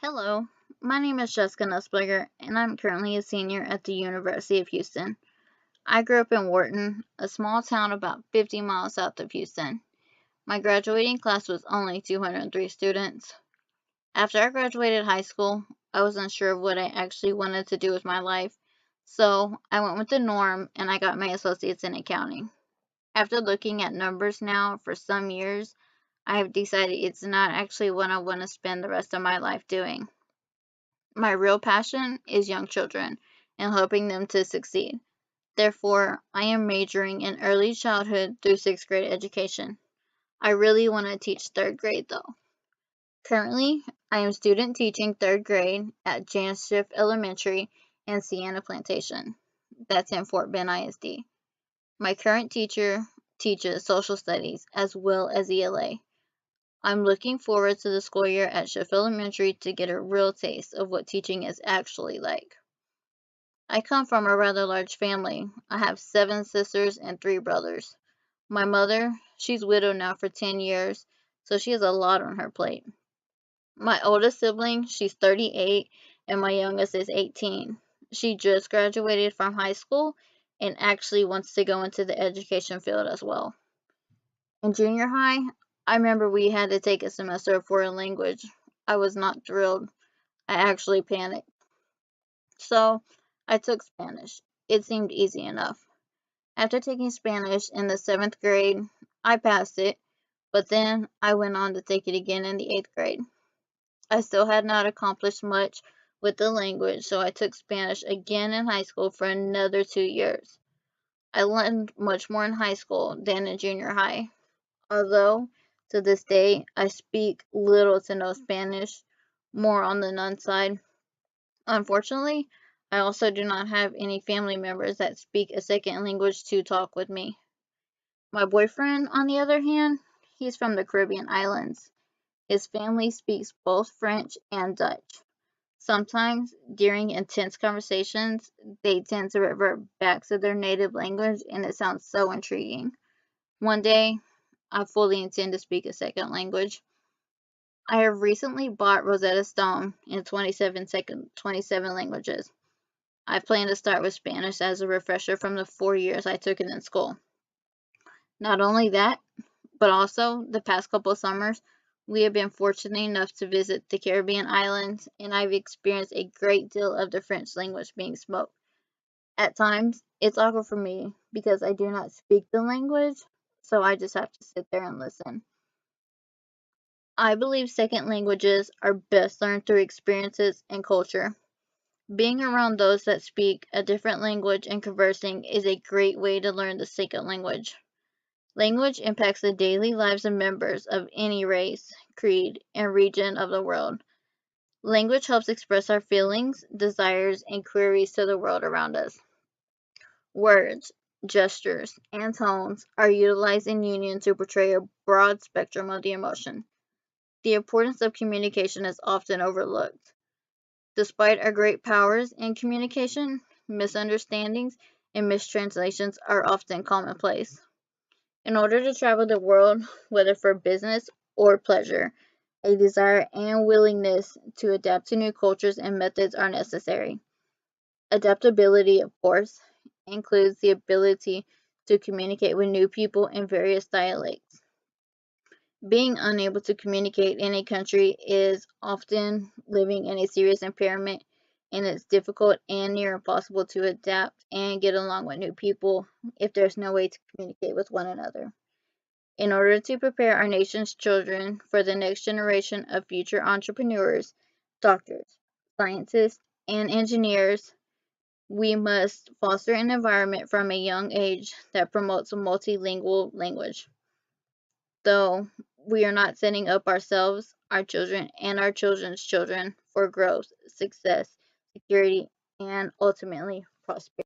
Hello, my name is Jessica Nussberger, and I'm currently a senior at the University of Houston. I grew up in Wharton, a small town about 50 miles south of Houston. My graduating class was only 203 students. After I graduated high school, I was unsure of what I actually wanted to do with my life, so I went with the norm and I got my associates in accounting. After looking at numbers now for some years, I have decided it's not actually what I want to spend the rest of my life doing. My real passion is young children and helping them to succeed. Therefore, I am majoring in early childhood through sixth grade education. I really want to teach third grade though. Currently, I am student teaching third grade at Janice Schiff Elementary and Sienna Plantation. That's in Fort Bend ISD. My current teacher teaches social studies as well as ELA. I'm looking forward to the school year at Schiff Elementary to get a real taste of what teaching is actually like. I come from a rather large family. I have 7 sisters and 3 brothers. My mother, she's widowed now for 10 years, so she has a lot on her plate. My oldest sibling, she's 38, and my youngest is 18. She just graduated from high school and actually wants to go into the education field as well. In junior high, I remember we had to take a semester of foreign language. I was not thrilled. I actually panicked. So I took Spanish. It seemed easy enough. After taking Spanish in the 7th grade, I passed it, but then I went on to take it again in the 8th grade. I still had not accomplished much with the language, so I took Spanish again in high school for another 2 years. I learned much more in high school than in junior high, although to this day I speak little to no Spanish, more on the none side. Unfortunately, I also do not have any family members that speak a second language to talk with me. My boyfriend, on the other hand, he's from the Caribbean islands. His family speaks both French and Dutch. Sometimes, during intense conversations, they tend to revert back to their native language, and it sounds so intriguing. One day, I fully intend to speak a second language. I have recently bought Rosetta Stone in 27 languages. I plan to start with Spanish as a refresher from the 4 years I took it in school. Not only that, but also the past couple of summers, we have been fortunate enough to visit the Caribbean islands, and I've experienced a great deal of the French language being spoke. At times, it's awkward for me because I do not speak the language, so I just have to sit there and listen. I believe second languages are best learned through experiences and culture. Being around those that speak a different language and conversing is a great way to learn the second language. Language impacts the daily lives of members of any race, creed, and region of the world. Language helps express our feelings, desires, and queries to the world around us. Words, gestures, and tones are utilized in union to portray a broad spectrum of the emotion. The importance of communication is often overlooked. Despite our great powers in communication, misunderstandings and mistranslations are often commonplace. In order to travel the world, whether for business or pleasure, a desire and willingness to adapt to new cultures and methods are necessary. Adaptability, of course, includes the ability to communicate with new people in various dialects. Being unable to communicate in a country is often living in a serious impairment, and it's difficult and near impossible to adapt and get along with new people if there's no way to communicate with one another. In order to prepare our nation's children for the next generation of future entrepreneurs, doctors, scientists, and engineers, we must foster an environment from a young age that promotes a multilingual language. Though we are not setting up ourselves, our children, and our children's children for growth, success, security, and ultimately prosperity.